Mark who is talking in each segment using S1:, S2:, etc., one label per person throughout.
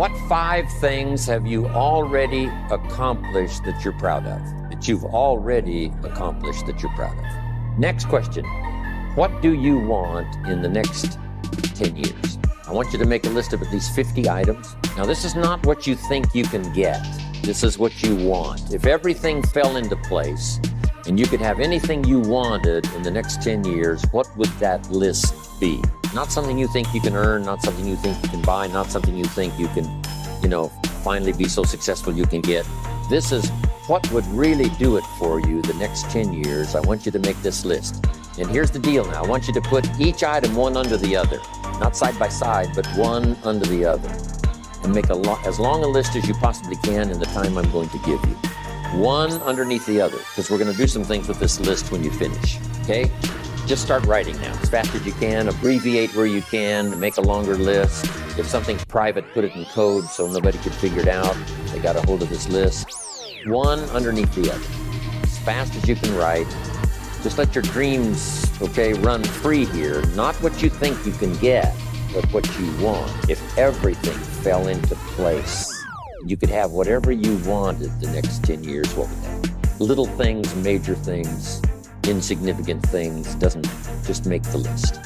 S1: What 5 things have you already accomplished that you're proud of? That you've already accomplished that you're proud of. Next question. What do you want in the next 10 years? I want you to make a list of at least 50 items. Now, this is not what you think you can get. This is what you want. If everything fell into place and you could have anything you wanted in the next 10 years, what would that list be? Not something you think you can earn, not something you think you can buy, not something you think you can, finally be so successful you can get. This is what would really do it for you the next 10 years. I want you to make this list. And here's the deal now. I want you to put each item one under the other. Not side by side, but one under the other. And make as long a list as you possibly can in the time I'm going to give you. One underneath the other, because we're going to do some things with this list when you finish, okay? Just start writing now, as fast as you can, abbreviate where you can, make a longer list. If something's private, put it in code so nobody can figure it out. They got a hold of this list. One underneath the other, as fast as you can write. Just let your dreams, run free here. Not what you think you can get, but what you want. If everything fell into place, you could have whatever you wanted the next 10 years, what would that be? Little things, major things, insignificant things, doesn't just make the list.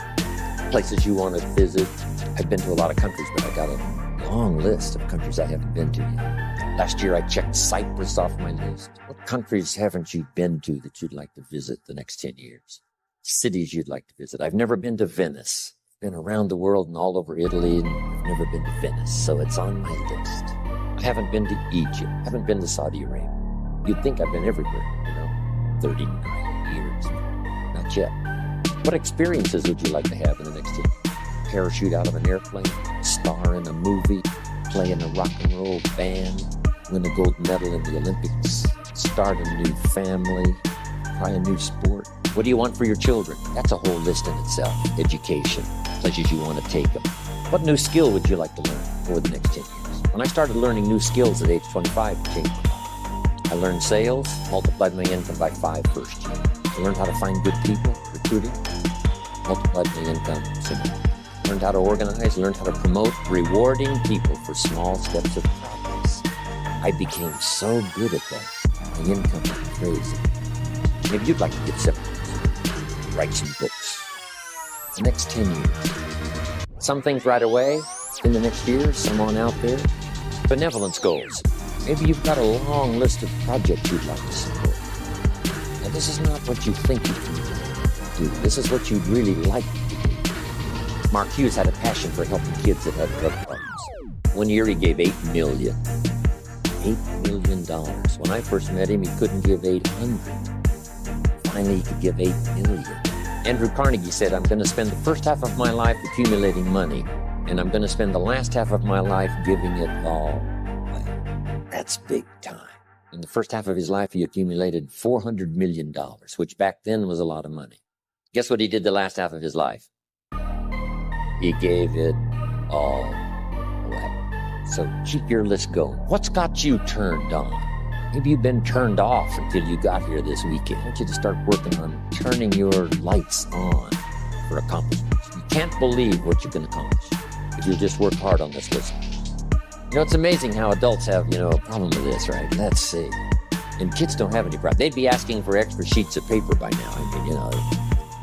S1: Places you want to visit. I've been to a lot of countries, but I got a long list of countries I haven't been to yet. Last year, I checked Cyprus off my list. What countries haven't you been to that you'd like to visit the next 10 years? Cities you'd like to visit. I've never been to Venice. I've been around the world and all over Italy, and I've never been to Venice, so it's on my list. I haven't been to Egypt. I haven't been to Saudi Arabia. You'd think I've been everywhere, 39 years. Not yet. What experiences would you like to have in the next 10 years? Parachute out of an airplane, star in a movie, play in a rock and roll band, win a gold medal in the Olympics, start a new family, try a new sport. What do you want for your children? That's a whole list in itself. Education, places you want to take them. What new skill would you like to learn over the next 10 years? When I started learning new skills at age 25, it changed my life. I learned sales, multiplied my income by 5 first year. I learned how to find good people, recruiting, multiplied my income similarly. Learned how to organize, learned how to promote, rewarding people for small steps of progress. I became so good at that. My income went crazy. Maybe you'd like to get simple. Write some books. The next 10 years. Some things right away in the next year, some on out there. Benevolence goals. Maybe you've got a long list of projects you'd like to support. Now, this is not what you think you can do. This is what you'd really like to do. Mark Hughes had a passion for helping kids that had drug problems. One year he gave $8 million. $8 million. When I first met him, he couldn't give 800. Finally, he could give 8 million. Andrew Carnegie said, I'm going to spend the first half of my life accumulating money, and I'm going to spend the last half of my life giving it all away. That's big time. In the first half of his life, he accumulated $400 million, which back then was a lot of money. Guess what he did the last half of his life? He gave it all away. So keep your list going. What's got you turned on? Maybe you've been turned off until you got here this weekend. I want you to start working on turning your lights on for accomplishments. You can't believe what you can accomplish if you just work hard on this list. It's amazing how adults have, a problem with this, right? Let's see. And kids don't have any problem. They'd be asking for extra sheets of paper by now.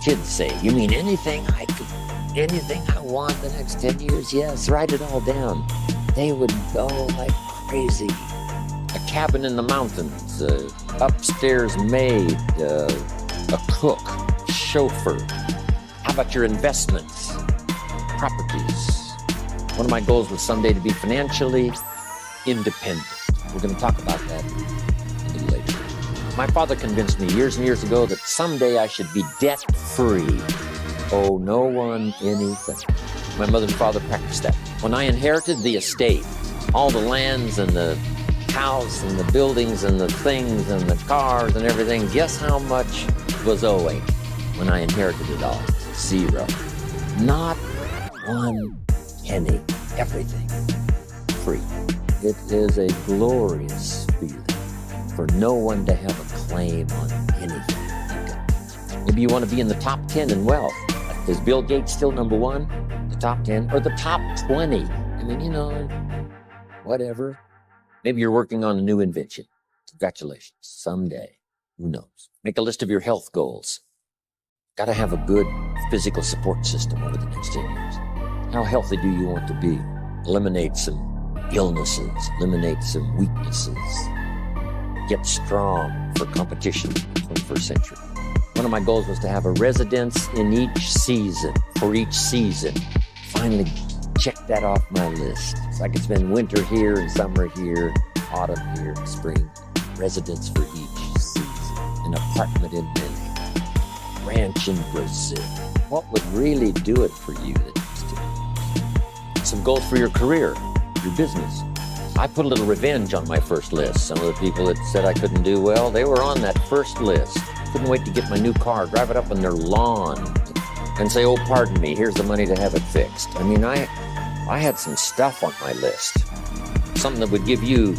S1: Kids say, you mean anything I want the next 10 years? Yes, write it all down. They would go like crazy. A cabin in the mountains, upstairs maid, a cook, chauffeur. How about your investments, properties? One of my goals was someday to be financially independent. We're going to talk about that a little later. My father convinced me years and years ago that someday I should be debt-free. Owe no one anything. My mother and father practiced that. When I inherited the estate, all the lands and the house and the buildings and the things and the cars and everything, guess how much was owing when I inherited it all? 0. Not one penny. Everything free. It is a glorious feeling for no one to have a claim on anything. Maybe you want to be in the top 10 in wealth. Is Bill Gates still number 1? The top 10? Or the top 20? whatever. Maybe you're working on a new invention. Congratulations. Someday, who knows? Make a list of your health goals. Got to have a good physical support system over the next 10 years. How healthy do you want to be? Eliminate some illnesses, eliminate some weaknesses. Get strong for competition in the 21st century. One of my goals was to have a residence in each season, for each season. Finally check that off my list. So I could spend winter here and summer here, autumn here, spring. Residence for each season. An apartment in Manhattan. Ranch in Brazil. What would really do it for you the next 2 years? Some goals for your career, your business. I put a little revenge on my first list. Some of the people that said I couldn't do well, they were on that first list. Couldn't wait to get my new car, drive it up on their lawn, and say, oh, pardon me, here's the money to have it fixed. I mean, I had some stuff on my list. Something that would give you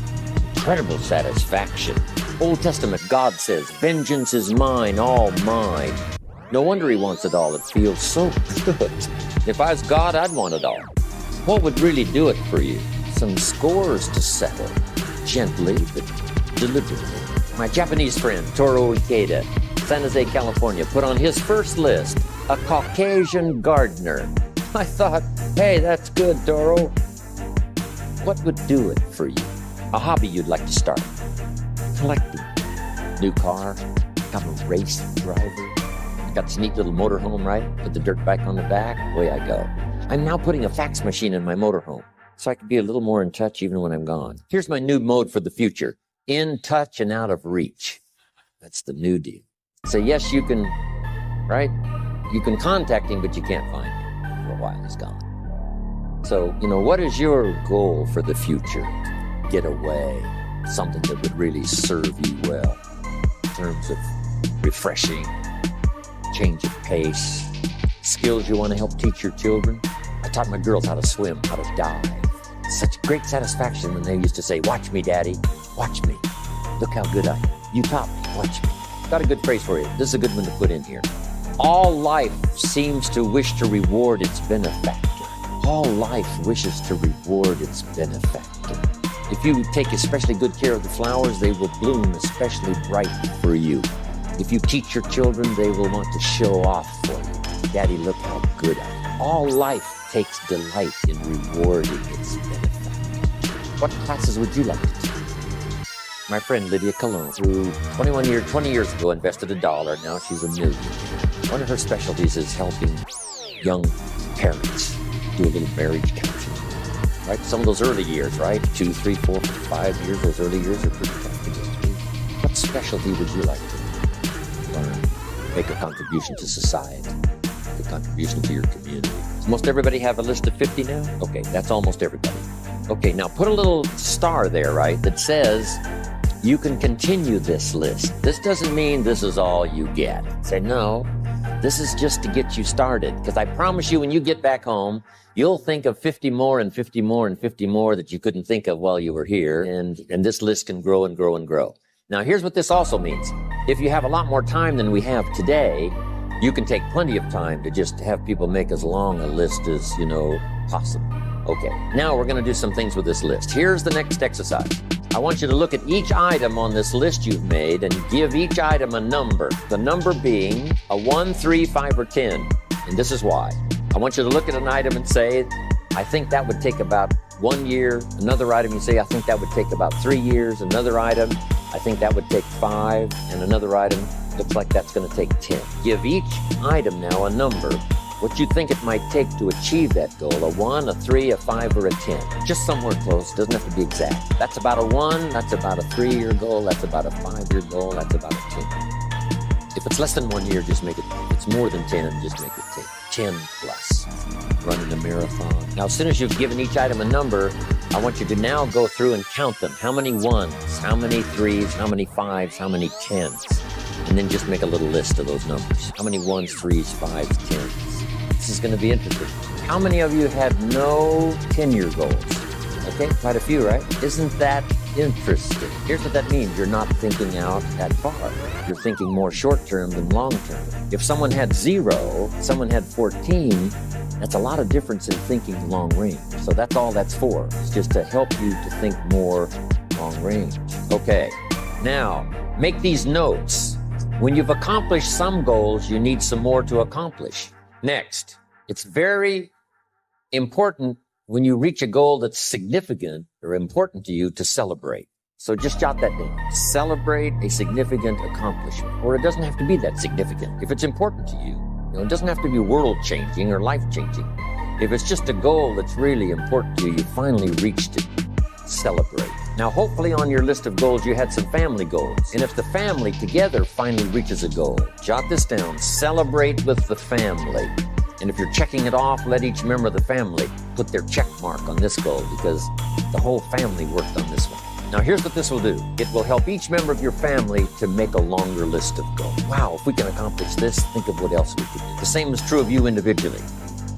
S1: incredible satisfaction. Old Testament, God says, vengeance is mine, all mine. No wonder he wants it all. It feels so good. If I was God, I'd want it all. What would really do it for you? Some scores to settle, gently but deliberately. My Japanese friend, Toru Ikeda, San Jose, California, put on his first list, a Caucasian gardener. I thought, hey, that's good, Toru. What would do it for you? A hobby you'd like to start. Collecting. New car, become a race driver. Got this neat little motorhome, right? Put the dirt bike on the back, away I go. I'm now putting a fax machine in my motorhome, so I can be a little more in touch even when I'm gone. Here's my new mode for the future. In touch and out of reach. That's the new deal. So yes, you can, right? You can contact him, but you can't find him. For a while, he's gone. So, what is your goal for the future? Get away. Something that would really serve you well. In terms of refreshing, change of pace, skills you want to help teach your children. I taught my girls how to swim, how to dive. Such great satisfaction when they used to say, watch me, Daddy, watch me. Look how good I am. You taught me, watch me. Got a good phrase for you. This is a good one to put in here. All life seems to wish to reward its benefactor. All life wishes to reward its benefactor. If you take especially good care of the flowers, they will bloom especially bright for you. If you teach your children, they will want to show off for you. Daddy, look how good I am. All life takes delight in rewarding its benefactor. What classes would you like to teach? My friend Lydia Cologne, who 20 years ago invested $1, now she's a millionaire. One of her specialties is helping young parents do a little marriage counseling. Right? Some of those early years, right? 2, 3, 4, 5 years, those early years are pretty tough to get through. What specialty would you like to learn? Make a contribution to society, make a contribution to your community. Does most everybody have a list of 50 now? Okay, that's almost everybody. Okay, now put a little star there, right, that says you can continue this list. This doesn't mean this is all you get. Say, no, this is just to get you started. Because I promise you, when you get back home, you'll think of 50 more and 50 more and 50 more that you couldn't think of while you were here. And this list can grow and grow and grow. Now, here's what this also means. If you have a lot more time than we have today, you can take plenty of time to just have people make as long a list as, possible. Okay, now we're going to do some things with this list. Here's the next exercise. I want you to look at each item on this list you've made and give each item a number. The number being a 1, 3, 5, or 10. And this is why. I want you to look at an item and say, I think that would take about 1 year. Another item, you say, I think that would take about 3 years. Another item, I think that would take 5. And another item, looks like that's going to take 10. Give each item now a number. What you think it might take to achieve that goal, a 1, a 3, a 5, or a 10. Just somewhere close, doesn't have to be exact. That's about a 1, that's about a 3-year goal, that's about a 5-year goal, that's about a 10. If it's less than 1 year, just make it, if it's more than 10, just make it 10 plus. Running a marathon. Now, as soon as you've given each item a number, I want you to now go through and count them. How many 1s, how many 3s, how many 5s, how many 10s? And then just make a little list of those numbers. How many 1s, 3s, 5s, 10s? This is going to be interesting. How many of you had no 10-year goals? Okay, quite a few, right? Isn't that Interesting. Here's what that means. You're not thinking out that far. You're thinking more short-term than long-term. If someone had 0, someone had 14, that's a lot of difference in thinking long range. So that's all that's for. It's just to help you to think more long range. Okay, now make these notes. When you've accomplished some goals, you need some more to accomplish. Next, it's very important when you reach a goal that's significant or important to you to celebrate. So just jot that down. Celebrate a significant accomplishment. Or it doesn't have to be that significant. If it's important to you, it doesn't have to be world-changing or life-changing. If it's just a goal that's really important to you, you finally reached it, celebrate. Now, hopefully on your list of goals, you had some family goals. And if the family together finally reaches a goal, jot this down, celebrate with the family. And if you're checking it off, let each member of the family put their check mark on this goal because the whole family worked on this one. Now, here's what this will do. It will help each member of your family to make a longer list of goals. Wow, if we can accomplish this, think of what else we could do. The same is true of you individually.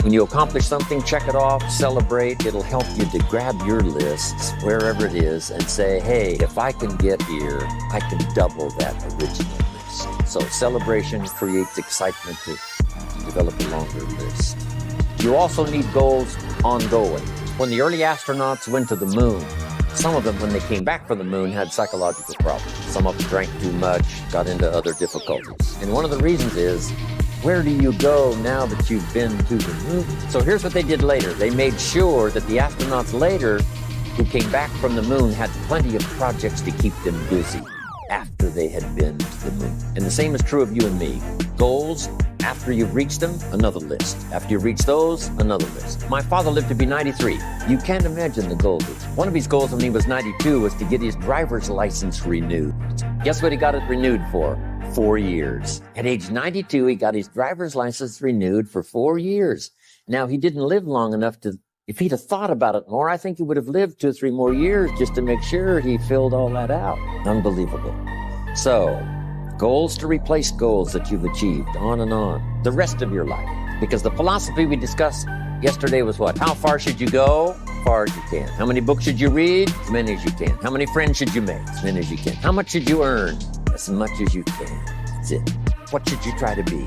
S1: When you accomplish something, check it off, celebrate. It'll help you to grab your lists, wherever it is, and say, hey, if I can get here, I can double that original list. So celebration creates excitement to develop a longer list. You also need goals ongoing. When the early astronauts went to the moon, some of them, when they came back from the moon, had psychological problems. Some of them drank too much, got into other difficulties. And one of the reasons is, where do you go now that you've been to the moon? So here's what they did later. They made sure that the astronauts later who came back from the moon had plenty of projects to keep them busy after they had been to the moon. And the same is true of you and me. Goals, after you've reached them, another list. After you reach those, another list. My father lived to be 93. You can't imagine the goals. One of his goals when he was 92 was to get his driver's license renewed. Guess what he got it renewed for? 4 years. At age 92, he got his driver's license renewed for 4 years. Now, he didn't live long enough to, if he'd have thought about it more, I think he would have lived 2 or 3 more years just to make sure he filled all that out. Unbelievable. So, goals to replace goals that you've achieved, on and on, the rest of your life. Because the philosophy we discussed yesterday was what? How far should you go? As far as you can. How many books should you read? As many as you can. How many friends should you make? As many as you can. How much should you earn? As much as you can. That's it. What should you try to be?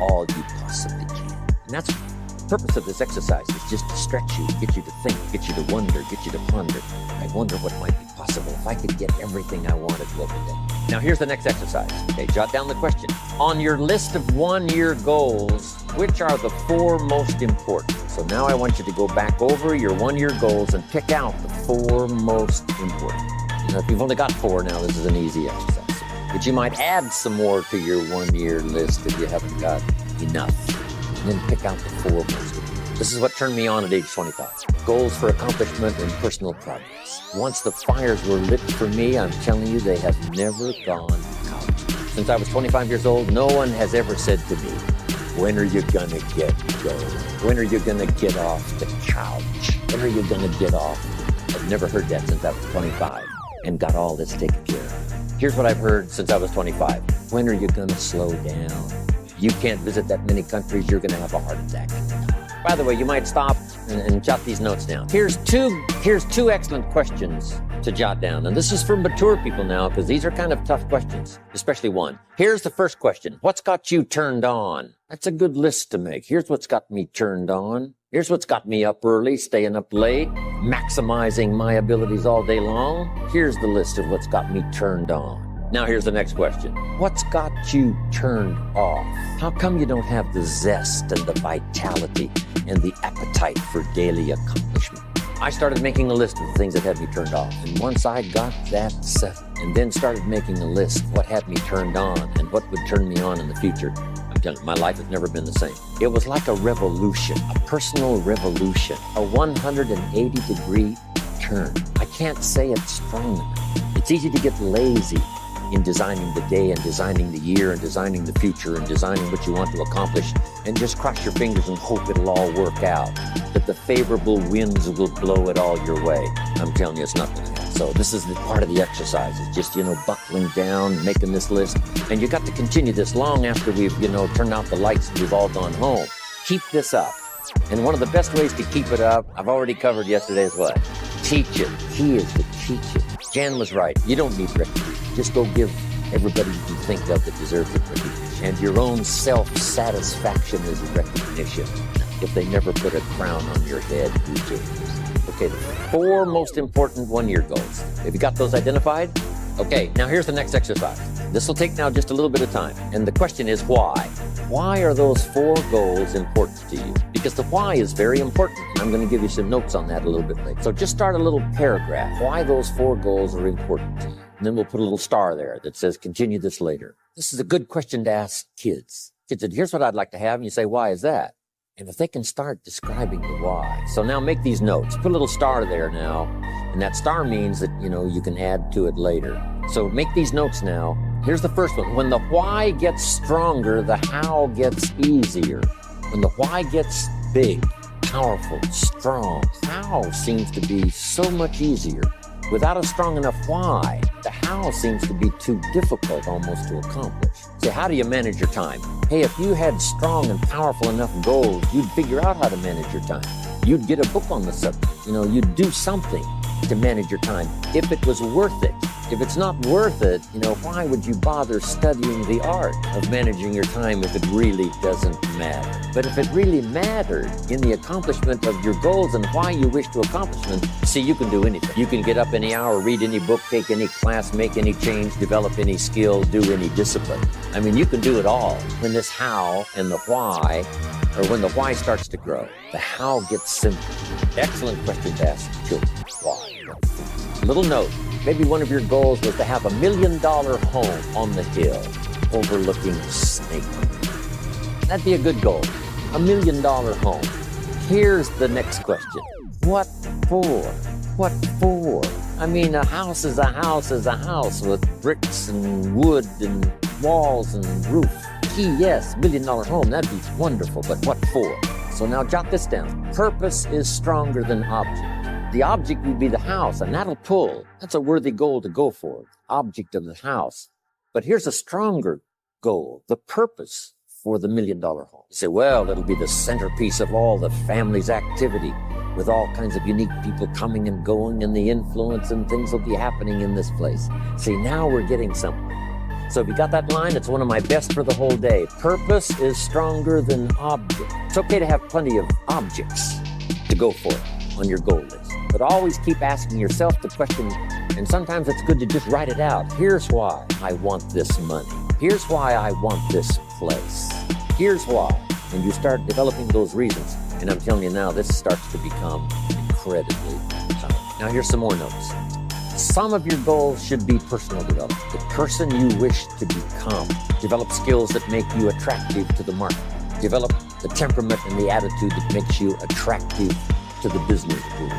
S1: All you possibly can. And that's the purpose of this exercise, is just to stretch you, get you to think, get you to wonder, get you to ponder. I wonder what might be possible if I could get everything I wanted to every day. Now here's the next exercise. Okay, jot down the question. On your list of 1-year goals, which are the 4 most important? So now I want you to go back over your 1-year goals and pick out the 4 most important. If you've only got 4 now, this is an easy exercise. But you might add some more to your 1-year list if you haven't got enough. And then pick out the 4 most important. This is what turned me on at age 25. Goals for accomplishment and personal progress. Once the fires were lit for me, I'm telling you, they have never gone out. Since I was 25 years old, no one has ever said to me, when are you gonna get going? When are you gonna get off the couch? When are you gonna get off? I've never heard that since I was 25 and got all this taken care of. Here's what I've heard since I was 25. When are you going to slow down? You can't visit that many countries, you're going to have a heart attack. By the way, you might stop and jot these notes down. Here's two excellent questions to jot down. And this is for mature people now, because these are kind of tough questions, especially one. Here's the first question. What's got you turned on? That's a good list to make. Here's what's got me turned on. Here's what's got me up early, staying up late, maximizing my abilities all day long. Here's the list of what's got me turned on. Now here's the next question. What's got you turned off? How come you don't have the zest and the vitality and the appetite for daily accomplishment? I started making a list of the things that had me turned off. And once I got that set and then started making a list of what had me turned on and what would turn me on in the future, I'm telling you, my life has never been the same. It was like a revolution, a personal revolution, a 180-degree turn. I can't say it strong enough. It's easy to get lazy in designing the day and designing the year and designing the future and designing what you want to accomplish and just cross your fingers and hope it'll all work out, that the favorable winds will blow it all your way. I'm telling you, it's not going to happen. So this is the part of the exercise. It's just, buckling down, making this list. And you got to continue this long after we've, turned out the lights and we've all gone home. Keep this up. And one of the best ways to keep it up, I've already covered yesterday, is what? Teach it. Key is the key. teach it. Jan was right. You don't need recognition. Just go give everybody you can think of that deserves the recognition. And your own self-satisfaction is recognition. If they never put a crown on your head, who cares? Okay, the 4 most important one-year goals. Have you got those identified? Okay, now here's the next exercise. This will take now just a little bit of time. And the question is why? Why are those 4 goals important to you? Because the why is very important. And I'm going to give you some notes on that a little bit later. So just start a little paragraph. Why those 4 goals are important to you. And then we'll put a little star there that says continue this later. This is a good question to ask kids. Kids said, here's what I'd like to have. And you say, why is that? And if they can start describing the why. So now make these notes. Put a little star there now. And that star means that, you can add to it later. So make these notes now. Here's the first one. When the why gets stronger, the how gets easier. When the why gets big, powerful, strong, how seems to be so much easier. Without a strong enough why, the how seems to be too difficult almost to accomplish. So how do you manage your time? Hey, if you had strong and powerful enough goals, you'd figure out how to manage your time. You'd get a book on the subject. You'd do something to manage your time if it was worth it. If it's not worth it, why would you bother studying the art of managing your time if it really doesn't matter? But if it really mattered in the accomplishment of your goals and why you wish to accomplish them, see, you can do anything. You can get up any hour, read any book, take any class, make any change, develop any skill, do any discipline. You can do it all. When this how and the why, or when the why starts to grow, the how gets simple. Excellent question to ask children. Why? Little note. Maybe one of your goals was to have $1 million home on the hill overlooking Snake. That'd be a good goal. $1 million home. Here's the next question. What for? What for? A house is a house is a house with bricks and wood and walls and roof. Gee, yes, $1 million home. That'd be wonderful, but what for? So now jot this down. Purpose is stronger than object. The object would be the house, and that'll pull. That's a worthy goal to go for, object of the house. But here's a stronger goal, the purpose for the $1 million home. You say, well, it'll be the centerpiece of all the family's activity, with all kinds of unique people coming and going, and the influence and things will be happening in this place. See, now we're getting somewhere. So if you got that line, it's one of my best for the whole day. Purpose is stronger than object. It's okay to have plenty of objects to go for on your goal list. But always keep asking yourself the question, and sometimes it's good to just write it out. Here's why I want this money. Here's why I want this place. Here's why. And you start developing those reasons. And I'm telling you now, this starts to become incredibly powerful. Now here's some more notes. Some of your goals should be personal development. The person you wish to become. Develop skills that make you attractive to the market. Develop the temperament and the attitude that makes you attractive to the business world.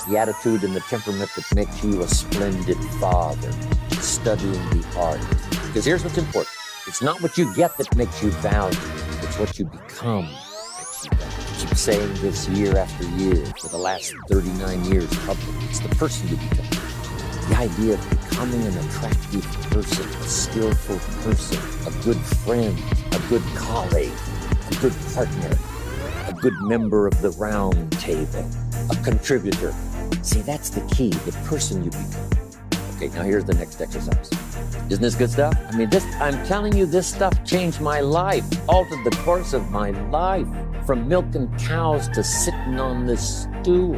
S1: The attitude and the temperament that makes you a splendid father, studying the art. Because here's what's important. It's not what you get that makes you valuable. It's what you become that makes you valuable. I keep saying this year after year for the last 39 years publicly. It's the person you become. The idea of becoming an attractive person, a skillful person, a good friend, a good colleague, a good partner, a good member of the round table, a contributor. See, that's the key, the person you become. Okay, now here's the next exercise. Isn't this good stuff? I'm telling you, this stuff changed my life, altered the course of my life, from milking cows to sitting on this stool.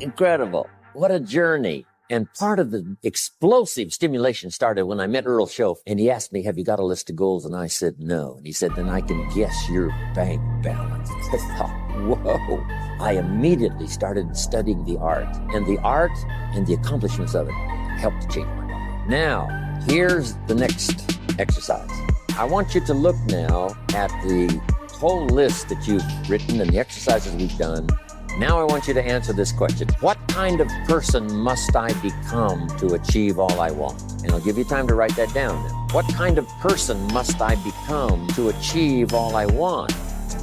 S1: Incredible. What a journey. And part of the explosive stimulation started when I met Earl Schoaf, and he asked me, have you got a list of goals? And I said, no. And he said, then I can guess your bank balance. I thought, whoa. I immediately started studying the art, and the accomplishments of it helped to change my life. Now, here's the next exercise. I want you to look now at the whole list that you've written and the exercises we've done. Now I want you to answer this question. What kind of person must I become to achieve all I want? And I'll give you time to write that down now. What kind of person must I become to achieve all I want?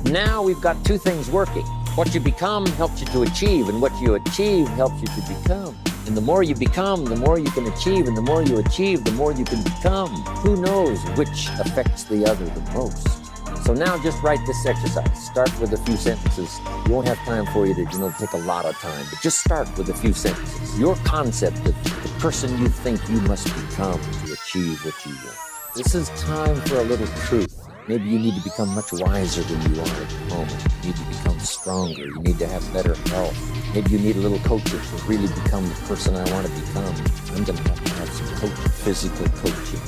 S1: Now we've got two things working. What you become helps you to achieve, and what you achieve helps you to become. And the more you become, the more you can achieve, and the more you achieve, the more you can become. Who knows which affects the other the most? So now just write this exercise. Start with a few sentences. We won't have time for you to, take a lot of time, but just start with a few sentences. Your concept of the person you think you must become to achieve what you want. This is time for a little truth. Maybe you need to become much wiser than you are at the moment. You need to become stronger. You need to have better health. Maybe you need a little coaching to really become the person I want to become. I'm going to have some coaching, physical coaching,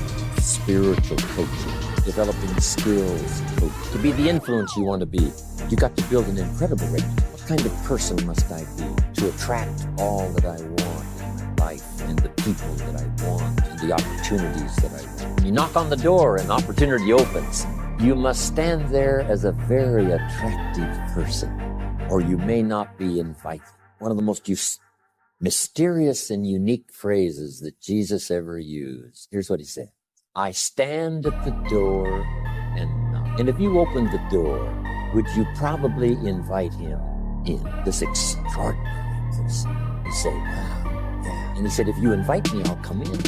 S1: spiritual coaching, developing skills coaching. To be the influence you want to be, you got to build an incredible reputation. What kind of person must I be to attract all that I want in my life and the people that I want and the opportunities that I want? When you knock on the door and opportunity opens, you must stand there as a very attractive person, or you may not be invited. One of the most mysterious and unique phrases that Jesus ever used. Here's what he said. I stand at the door and knock. And if you opened the door, would you probably invite him in, this extraordinary person? You say, wow, yeah. And he said, if you invite me, I'll come in,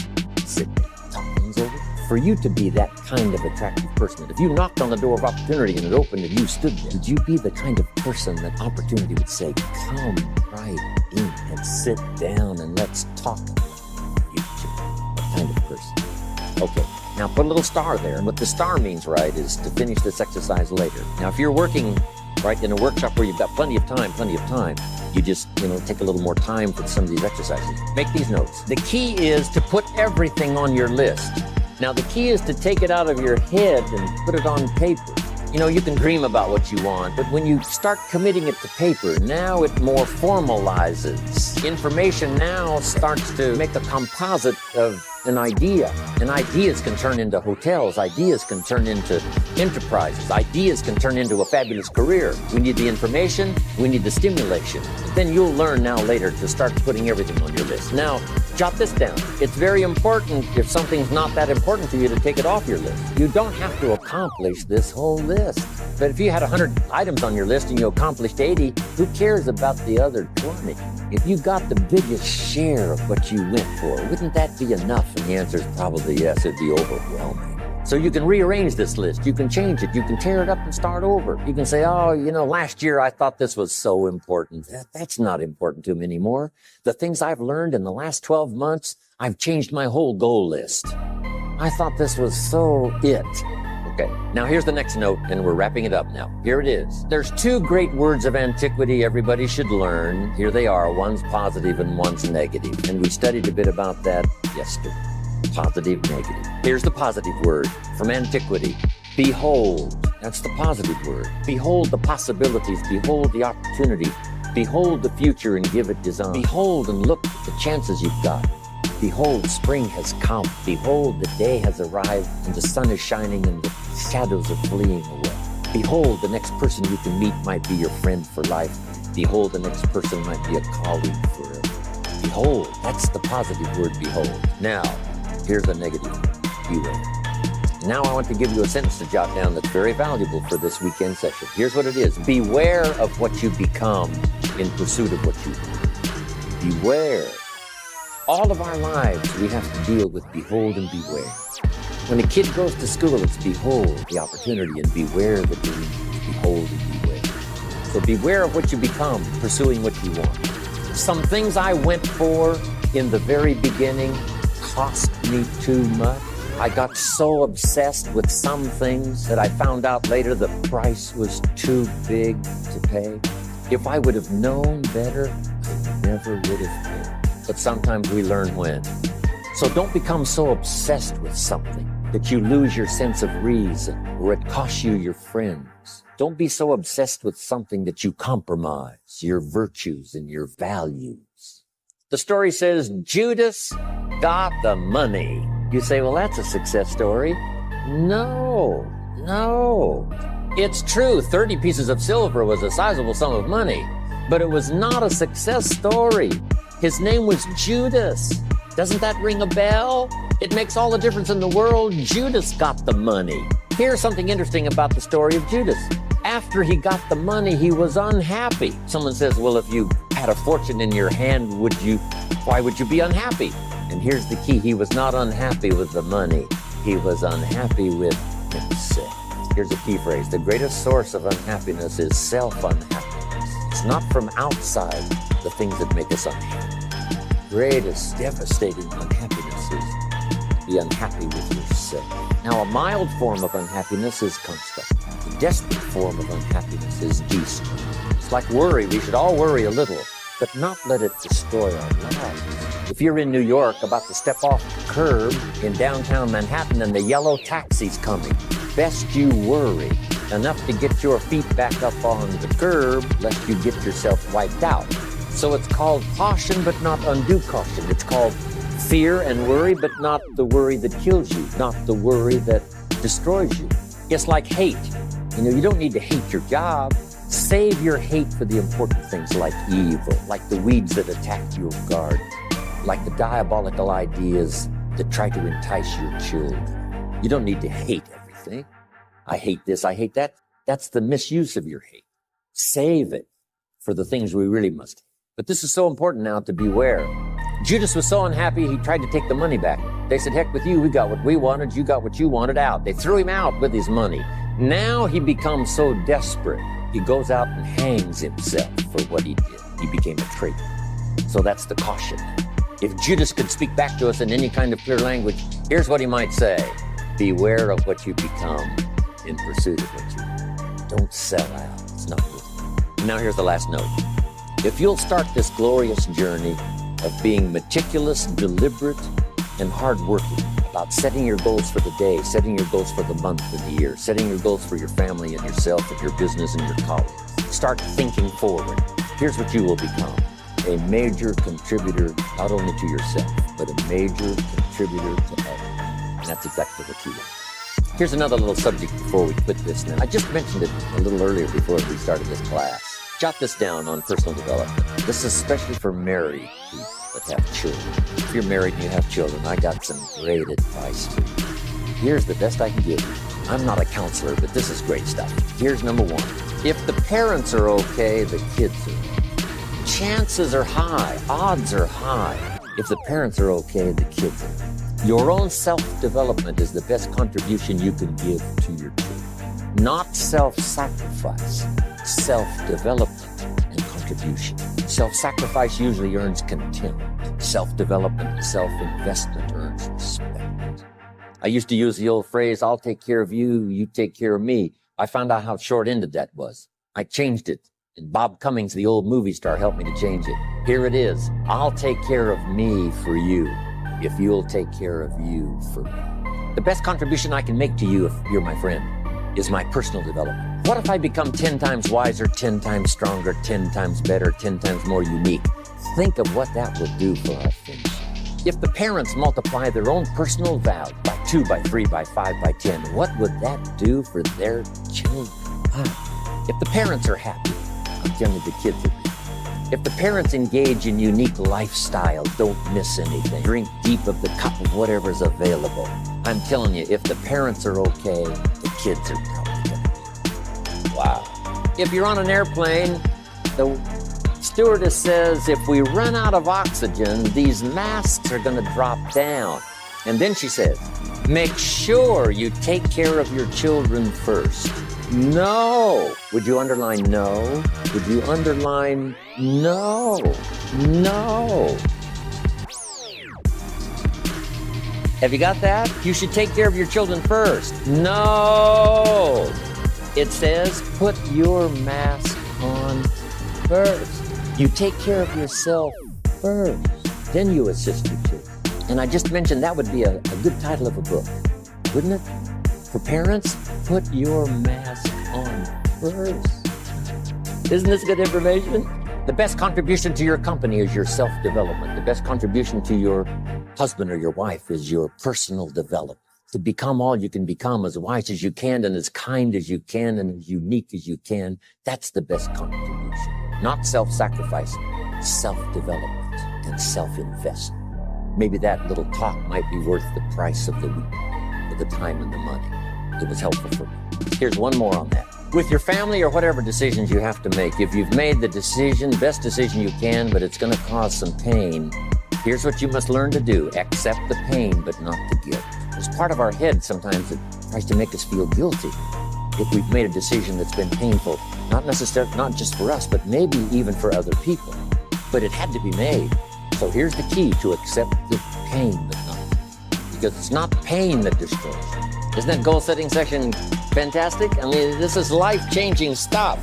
S1: sit there, talk things over. For you to be that kind of attractive person, that if you knocked on the door of opportunity and it opened and you stood there, would you be the kind of person that opportunity would say, come right in and sit down and let's talk about the future? What kind of person? Okay, now put a little star there. And what the star means, right, is to finish this exercise later. Now, if you're working, right, in a workshop where you've got plenty of time, you just, take a little more time for some of these exercises. Make these notes. The key is to put everything on your list. Now, the key is to take it out of your head and put it on paper. You can dream about what you want, but when you start committing it to paper, now it more formalizes. Information now starts to make a composite of an idea. And ideas can turn into hotels. Ideas can turn into enterprises. Ideas can turn into a fabulous career. We need the information. We need the stimulation. But then you'll learn now later to start putting everything on your list. Now, jot this down. It's very important, if something's not that important to you, to take it off your list. You don't have to accomplish this whole list. But if you had 100 items on your list and you accomplished 80, who cares about the other 20? If you got the biggest share of what you went for, wouldn't that be enough? And the answer is probably yes, it'd be overwhelming. So you can rearrange this list. You can change it. You can tear it up and start over. You can say, last year I thought this was so important. That's not important to me anymore. The things I've learned in the last 12 months, I've changed my whole goal list. I thought this was so it. Okay, now here's the next note, and we're wrapping it up now. Here it is. There's two great words of antiquity everybody should learn. Here they are. One's positive and one's negative. And we studied a bit about that yesterday. Positive, negative. Here's the positive word from antiquity. Behold. That's the positive word. Behold the possibilities. Behold the opportunity. Behold the future and give it design. Behold and look at the chances you've got. Behold, spring has come. Behold, the day has arrived and the sun is shining and the shadows are fleeing away. Behold, the next person you can meet might be your friend for life. Behold, the next person might be a colleague forever. Behold, that's the positive word, behold. Now, here's the negative word, beware. Now I want to give you a sentence to jot down that's very valuable for this weekend session. Here's what it is. Beware of what you become in pursuit of what you want. Beware. All of our lives, we have to deal with behold and beware. When a kid goes to school, it's behold the opportunity and beware the dream. Behold and beware. So beware of what you become, pursuing what you want. Some things I went for in the very beginning cost me too much. I got so obsessed with some things that I found out later the price was too big to pay. If I would have known better, I never would have paid. But sometimes we learn when. So don't become so obsessed with something that you lose your sense of reason or it costs you your friends. Don't be so obsessed with something that you compromise your virtues and your values. The story says Judas got the money. You say, well, that's a success story. No. It's true, 30 pieces of silver was a sizable sum of money, but it was not a success story. His name was Judas. Doesn't that ring a bell? It makes all the difference in the world. Judas got the money. Here's something interesting about the story of Judas. After he got the money, he was unhappy. Someone says, well, if you had a fortune in your hand, why would you be unhappy? And here's the key. He was not unhappy with the money. He was unhappy with himself. Here's a key phrase. The greatest source of unhappiness is self-unhappiness. It's not from outside the things that make us unhappy. The greatest devastating unhappiness is to be unhappy with yourself. Now, a mild form of unhappiness is constant. The desperate form of unhappiness is de-stress. It's like worry. We should all worry a little, but not let it destroy our lives. If you're in New York about to step off the curb in downtown Manhattan and the yellow taxi's coming, best you worry enough to get your feet back up on the curb lest you get yourself wiped out. So it's called caution, but not undue caution. It's called fear and worry, but not the worry that kills you, not the worry that destroys you. It's like hate. You don't need to hate your job. Save your hate for the important things like evil, like the weeds that attack your garden, like the diabolical ideas that try to entice your children. You don't need to hate everything. I hate this, I hate that. That's the misuse of your hate. Save it for the things we really must hate. But this is so important now to beware. Judas was so unhappy, he tried to take the money back. They said, heck with you, we got what we wanted, you got what you wanted out. They threw him out with his money. Now he becomes so desperate, he goes out and hangs himself for what he did. He became a traitor. So that's the caution. If Judas could speak back to us in any kind of clear language, here's what he might say. Beware of what you become in pursuit of what you want. Don't sell out. It's not good. Now here's the last note. If you'll start this glorious journey of being meticulous, deliberate, and hardworking about setting your goals for the day, setting your goals for the month and the year, setting your goals for your family and yourself and your business and your colleagues, start thinking forward. Here's what you will become. A major contributor, not only to yourself, but a major contributor to others. And that's exactly what you want. Here's another little subject before we quit this now. I just mentioned it a little earlier before we started this class. Jot this down on personal development. This is especially for married people that have children. If you're married and you have children, I got some great advice for you. Here's the best I can give you. I'm not a counselor, but this is great stuff. Here's number one. If the parents are okay, the kids are okay. Chances are high, odds are high. If the parents are okay, the kids are. Your own self-development is the best contribution you can give to your children. Not self-sacrifice, self-development and contribution. Self-sacrifice usually earns contempt. Self-development and self-investment earns respect. I used to use the old phrase, I'll take care of you, you take care of me. I found out how short-ended that was. I changed it. And Bob Cummings, the old movie star, helped me to change it. Here it is. I'll take care of me for you if you'll take care of you for me. The best contribution I can make to you, if you're my friend, is my personal development. What if I become 10 times wiser, 10 times stronger, 10 times better, 10 times more unique? Think of what that would do for our friendship. If the parents multiply their own personal value by 2, by 3, by 5, by 10, what would that do for their children? If the parents are happy, I'm telling you, the kids will be. If the parents engage in unique lifestyle, don't miss anything. Drink deep of the cup of whatever's available. I'm telling you, if the parents are okay, the kids are probably going to be. Wow. If you're on an airplane, the stewardess says, if we run out of oxygen, these masks are going to drop down. And then she says, make sure you take care of your children first. No. Would you underline no? Would you underline no? No. Have you got that? You should take care of your children first. No. It says put your mask on first. You take care of yourself first. Then you assist your children. And I just mentioned that would be a good title of a book, wouldn't it? For parents, put your mask on first. Isn't this good information? The best contribution to your company is your self-development. The best contribution to your husband or your wife is your personal development. To become all you can become, as wise as you can and as kind as you can and as unique as you can, that's the best contribution. Not self-sacrifice, self-development and self-investment. Maybe that little talk might be worth the price of the week, the time and the money. It was helpful for me. Here's one more on that. With your family or whatever decisions you have to make, if you've made the decision, best decision you can, but it's going to cause some pain, here's what you must learn to do. Accept the pain, but not the guilt. There's part of our head sometimes that tries to make us feel guilty. if we've made a decision that's been painful, not necessarily, not just for us, but maybe even for other people. But it had to be made. So here's the key: to accept the pain, but not, because it's not pain that destroys. Isn't that goal setting section fantastic? I mean, this is life-changing stuff.